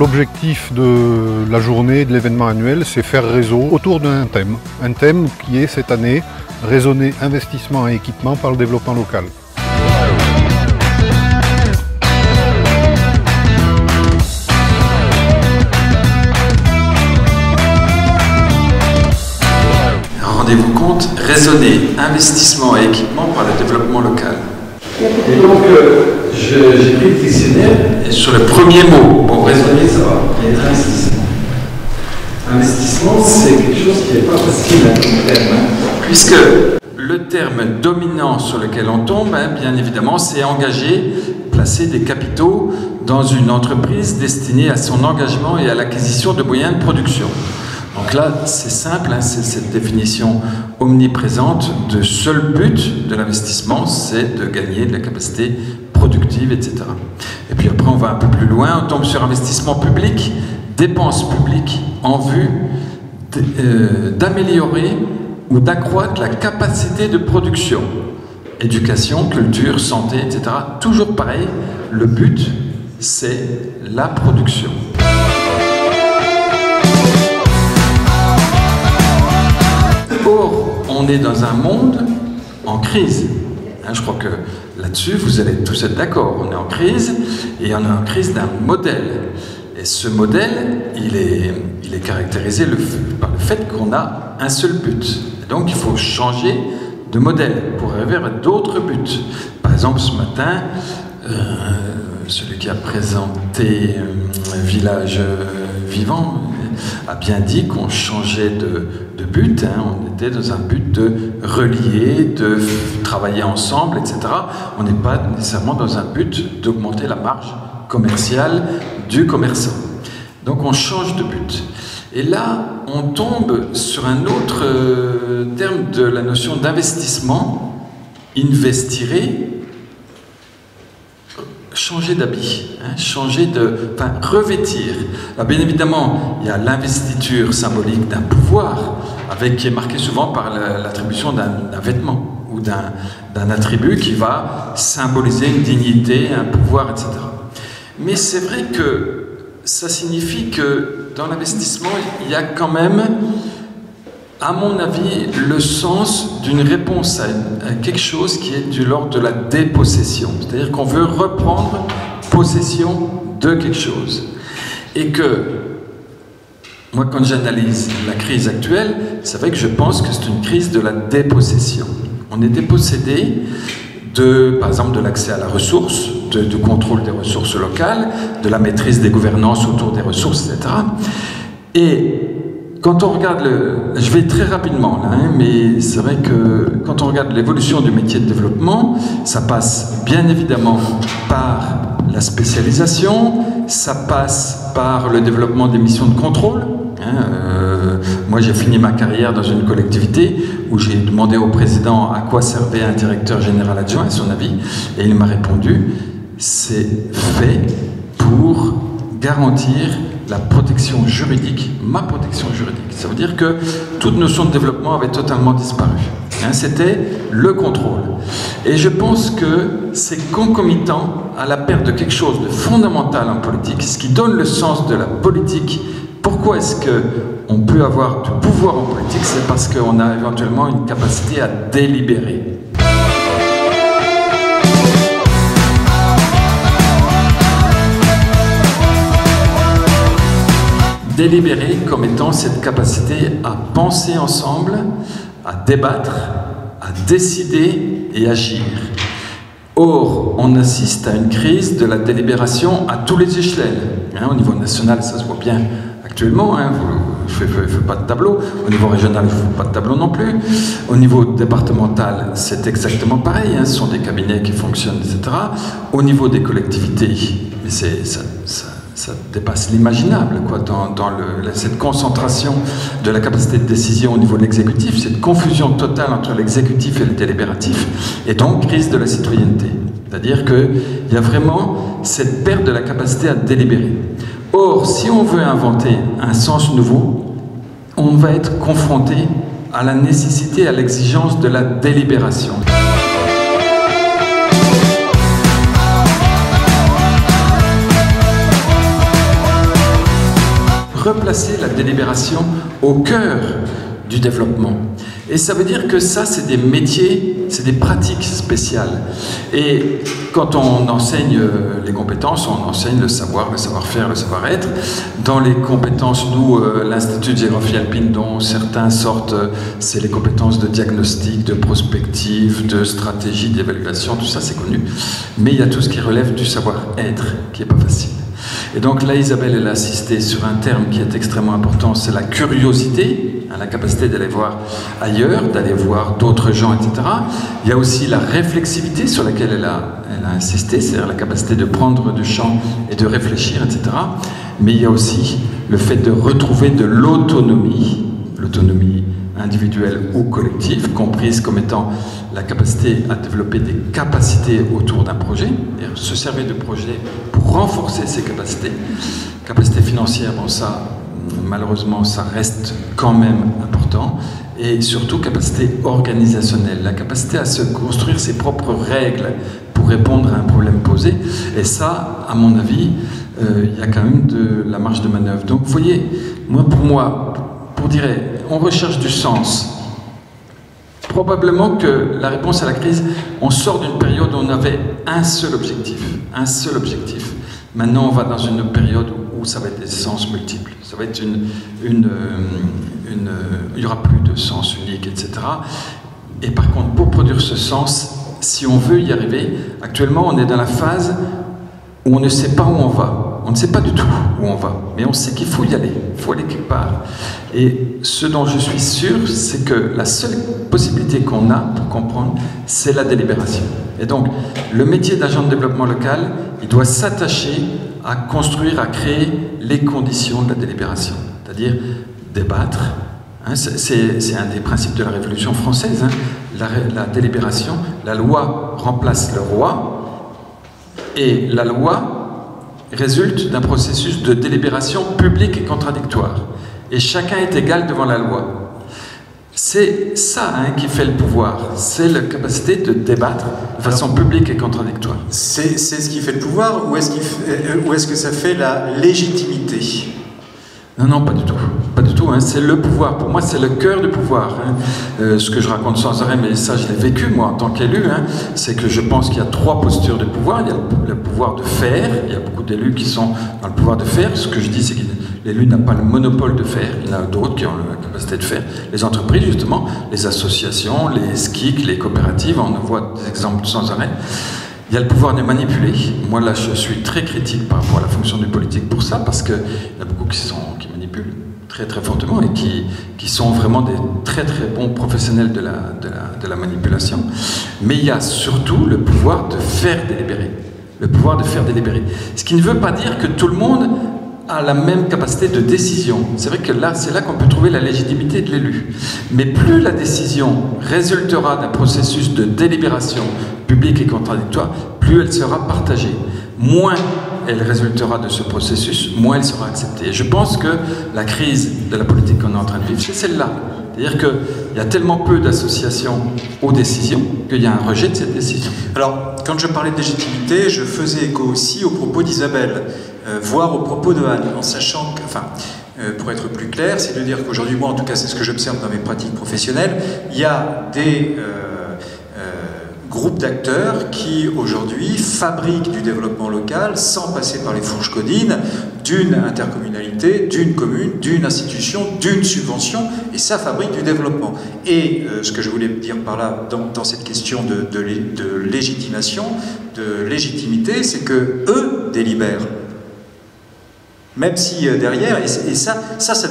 L'objectif de la journée, de l'événement annuel, c'est faire réseau autour d'un thème. Un thème qui est cette année raisonner investissement et équipement par le développement local. Rendez-vous compte, raisonner investissement et équipement par le développement local. Et donc, j'ai pris le dictionnaire. Et sur le premier mot, Bon, raisonner, ça va. Il y a investissement. Investissement, c'est quelque chose qui n'est pas facile comme terme. Puisque le terme dominant sur lequel on tombe, bien évidemment, c'est engager, placer des capitaux dans une entreprise destinée à son engagement et à l'acquisition de moyens de production. Donc là, c'est simple, c'est cette définition omniprésente de seul but de l'investissement, c'est de gagner de la capacité productive, etc. Et puis après, on va un peu plus loin, on tombe sur investissement public, dépenses publiques en vue d'améliorer ou d'accroître la capacité de production. Éducation, culture, santé, etc. Toujours pareil, le but, c'est la production. Or, on est dans un monde en crise. Je crois que là-dessus, vous allez tous être d'accord. On est en crise, et on est en crise d'un modèle. Et ce modèle, il est caractérisé par le fait qu'on a un seul but. Et donc, il faut changer de modèle pour arriver à d'autres buts. Par exemple, ce matin, celui qui a présenté Village Vivant a bien dit qu'on changeait de but. On était dans un but de relier, de travailler ensemble, etc. On n'est pas nécessairement dans un but d'augmenter la marge commerciale du commerçant. Donc on change de but. Et là, on tombe sur un autre terme de la notion d'investissement, investirer, changer d'habit, revêtir. Alors bien évidemment, il y a l'investiture symbolique d'un pouvoir, qui est marqué souvent par l'attribution d'un vêtement ou d'un attribut qui va symboliser une dignité, un pouvoir, etc. Mais c'est vrai que ça signifie que dans l'investissement, il y a quand même, à mon avis, le sens d'une réponse à quelque chose qui est de l'ordre de la dépossession. C'est-à-dire qu'on veut reprendre possession de quelque chose. Et que, moi, quand j'analyse la crise actuelle, c'est vrai que je pense que c'est une crise de la dépossession. On est dépossédé par exemple, de l'accès à la ressource, du contrôle des ressources locales, de la maîtrise des gouvernances autour des ressources, etc. Et quand on regarde je vais très rapidement là, mais c'est vrai que quand on regarde l'évolution du métier de développement, ça passe bien évidemment par la spécialisation, ça passe par le développement des missions de contrôle. Moi, j'ai fini ma carrière dans une collectivité où j'ai demandé au président à quoi servait un directeur général adjoint, à son avis, et il m'a répondu, c'est fait pour garantir la protection juridique, ma protection juridique. Ça veut dire que toute notion de développement avait totalement disparu. C'était le contrôle. Et je pense que c'est concomitant à la perte de quelque chose de fondamental en politique, ce qui donne le sens de la politique. Pourquoi est-ce qu'on peut avoir du pouvoir en politique? C'est parce qu'on a éventuellement une capacité à délibérer. Délibérer comme étant cette capacité à penser ensemble, à débattre, à décider et agir. Or, on assiste à une crise de la délibération à tous les échelons. Au niveau national, ça se voit bien actuellement, je ne fais pas de tableau. Au niveau régional, je ne fais pas de tableau non plus. Au niveau départemental, c'est exactement pareil. Ce sont des cabinets qui fonctionnent, etc. Au niveau des collectivités, ça dépasse l'imaginable, dans cette concentration de la capacité de décision au niveau de l'exécutif, cette confusion totale entre l'exécutif et le délibératif, et donc crise de la citoyenneté. C'est-à-dire qu'il y a vraiment cette perte de la capacité à délibérer. Or, si on veut inventer un sens nouveau, on va être confronté à la nécessité, à l'exigence de la délibération. replacer la délibération au cœur du développement. Et ça veut dire que ça, c'est des métiers, c'est des pratiques spéciales. Et quand on enseigne les compétences, on enseigne le savoir, le savoir-faire, le savoir-être. Dans les compétences, nous, l'Institut de géographie alpine, dont certains sortent, c'est les compétences de diagnostic, de prospective, de stratégie, d'évaluation, tout ça, c'est connu. Mais il y a tout ce qui relève du savoir-être, qui n'est pas facile. Et donc là, Isabelle, elle a insisté sur un terme qui est extrêmement important, c'est la curiosité, la capacité d'aller voir ailleurs, d'aller voir d'autres gens, etc. Il y a aussi la réflexivité sur laquelle elle a insisté, c'est-à-dire la capacité de prendre du champ et de réfléchir, etc. Mais il y a aussi le fait de retrouver de l'autonomie, l'autonomie individuelle ou collective, comprise comme étant la capacité à développer des capacités autour d'un projet, et se servir de projet pour renforcer ses capacités. Capacité financière, bon ça, malheureusement, ça reste quand même important. Et surtout, capacité organisationnelle, la capacité à se construire ses propres règles pour répondre à un problème posé. Et ça, à mon avis, il y a quand même de la marge de manœuvre. Donc, vous voyez, pour moi, pour dire, on recherche du sens. Probablement que la réponse à la crise, on sort d'une période où on avait un seul objectif. Un seul objectif. Maintenant, on va dans une période où ça va être des sens multiples. Ça va être il n'y aura plus de sens unique, etc. Et par contre, pour produire ce sens, si on veut y arriver, actuellement, on est dans la phase où on ne sait pas où on va. On ne sait pas du tout où on va, mais on sait qu'il faut y aller, il faut aller quelque part. Et ce dont je suis sûr, c'est que la seule possibilité qu'on a pour comprendre, c'est la délibération. Et donc, le métier d'agent de développement local, il doit s'attacher à construire, à créer les conditions de la délibération, c'est-à-dire débattre. Hein, c'est un des principes de la Révolution française, hein, la délibération. La loi remplace le roi, et la loi résulte d'un processus de délibération publique et contradictoire. Et chacun est égal devant la loi. C'est ça qui fait le pouvoir, c'est la capacité de débattre de façon publique et contradictoire. C'est ce qui fait le pouvoir, ou est-ce que ça fait la légitimité? Non, non, pas du tout. Pas du tout, hein. C'est le pouvoir. Pour moi, c'est le cœur du pouvoir. Hein. Ce que je raconte sans arrêt, mais ça, je l'ai vécu, moi, en tant qu'élu, hein, c'est que je pense qu'il y a trois postures de pouvoir. Il y a le pouvoir de faire. Il y a beaucoup d'élus qui sont dans le pouvoir de faire. Ce que je dis, c'est que l'élu n'a pas le monopole de faire. Il y en a d'autres qui ont la capacité de faire. Les entreprises, justement, les associations, les SKIC, les coopératives, on en voit des exemples sans arrêt. Il y a le pouvoir de manipuler. Moi, là, je suis très critique par rapport à la fonction du politique pour ça, parce qu'il y a beaucoup qui manipulent très très fortement et qui sont vraiment des très très bons professionnels de la manipulation. Mais il y a surtout le pouvoir de faire délibérer. Le pouvoir de faire délibérer. Ce qui ne veut pas dire que tout le monde a la même capacité de décision. C'est vrai que là, c'est là qu'on peut trouver la légitimité de l'élu. Mais plus la décision résultera d'un processus de délibération publique et contradictoire, plus elle sera partagée. Moins elle résultera de ce processus, moins elle sera acceptée. Et je pense que la crise de la politique qu'on est en train de vivre, c'est celle-là. C'est-à-dire qu'il y a tellement peu d'associations aux décisions qu'il y a un rejet de cette décision. Alors, quand je parlais de légitimité, je faisais écho aussi aux propos d'Isabelle, voire aux propos de Anne, en sachant que, enfin, pour être plus clair, c'est de dire qu'aujourd'hui, moi en tout cas, c'est ce que j'observe dans mes pratiques professionnelles, il y a des groupes d'acteurs qui aujourd'hui fabriquent du développement local sans passer par les fourches codines d'une intercommunalité, d'une commune, d'une institution, d'une subvention, et ça fabrique du développement. Et ce que je voulais dire par là, dans cette question de légitimation, de légitimité, c'est que eux délibèrent. Même si derrière, et ça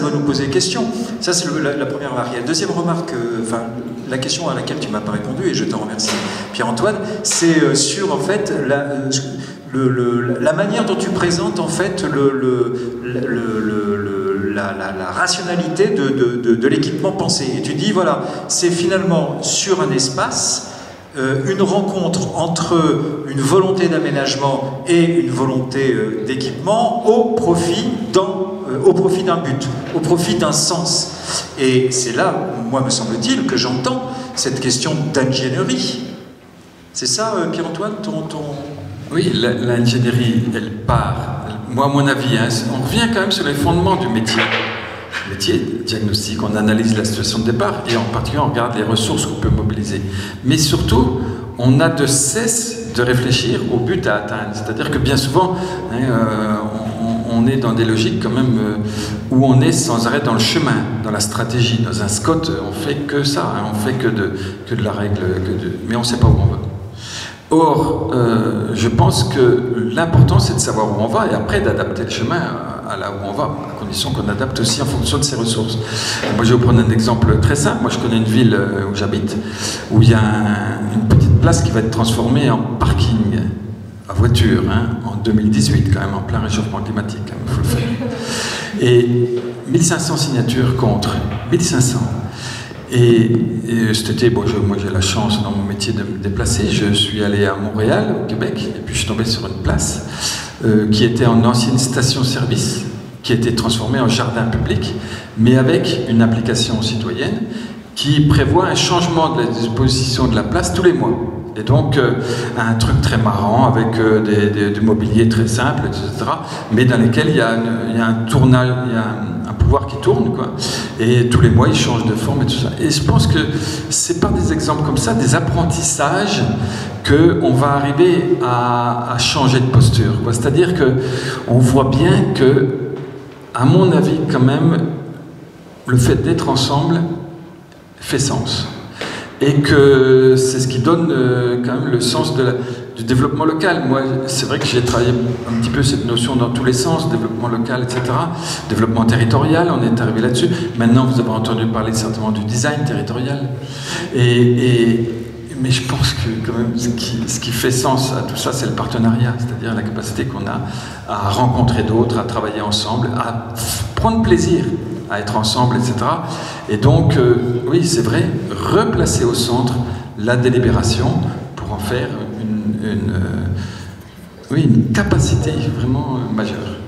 doit nous poser question. Ça, c'est la première remarque. Et la deuxième remarque, enfin, la question à laquelle tu m'as pas répondu, et je t'en remercie, Pierre-Antoine, c'est sur, en fait, la manière dont tu présentes, en fait, la rationalité de l'équipement pensé. Et tu dis, voilà, c'est finalement sur un espace, une rencontre entre une volonté d'aménagement et une volonté d'équipement au profit d'un but, au profit d'un sens. Et c'est là, moi me semble-t-il, que j'entends cette question d'ingénierie. C'est ça, Pierre-Antoine, Oui, l'ingénierie, elle part. moi à mon avis, hein, on revient quand même sur les fondements du métier. Métier, diagnostic, on analyse la situation de départ et en particulier on regarde les ressources qu'on peut mobiliser. Mais surtout, on a de cesse de réfléchir au but à atteindre. C'est-à-dire que bien souvent, hein, on est dans des logiques quand même où on est sans arrêt dans le chemin, dans la stratégie. Dans un SCOT, on fait que ça, hein, on fait que de la règle, mais on ne sait pas où on va. Or, je pense que l'important c'est de savoir où on va et après d'adapter le chemin à là où on va, à condition qu'on adapte aussi en fonction de ses ressources. Moi je vais vous prendre un exemple très simple. Moi je connais une ville où j'habite, où il y a une petite place qui va être transformée en parking à voiture, hein, en 2018 quand même, en plein réchauffement climatique, il faut le faire. Et 1500 signatures contre, 1500. Et cet été, bon, moi j'ai la chance dans mon métier de me déplacer, je suis allé à Montréal, au Québec, et puis je suis tombé sur une place qui était en ancienne station-service, qui a été transformée en jardin public, mais avec une application citoyenne qui prévoit un changement de la disposition de la place tous les mois. Et donc, un truc très marrant, avec du mobilier très simple, etc., mais dans lesquels il y a un tournage, il y a un pouvoir qui tourne, quoi. Et tous les mois, il change de forme et tout ça. Et je pense que c'est par des exemples comme ça, des apprentissages, qu'on va arriver à changer de posture. C'est-à-dire qu'on voit bien que, à mon avis, quand même, le fait d'être ensemble fait sens. Et que c'est ce qui donne quand même le sens du développement local. Moi, c'est vrai que j'ai travaillé un petit peu cette notion dans tous les sens, développement local, etc. Développement territorial, on est arrivé là-dessus. Maintenant, vous avez entendu parler certainement du design territorial. Mais je pense que quand même, ce qui fait sens à tout ça, c'est le partenariat, c'est-à-dire la capacité qu'on a à rencontrer d'autres, à travailler ensemble, à prendre plaisir à être ensemble, etc. Et donc, oui, c'est vrai, replacer au centre la délibération pour en faire une capacité vraiment majeure.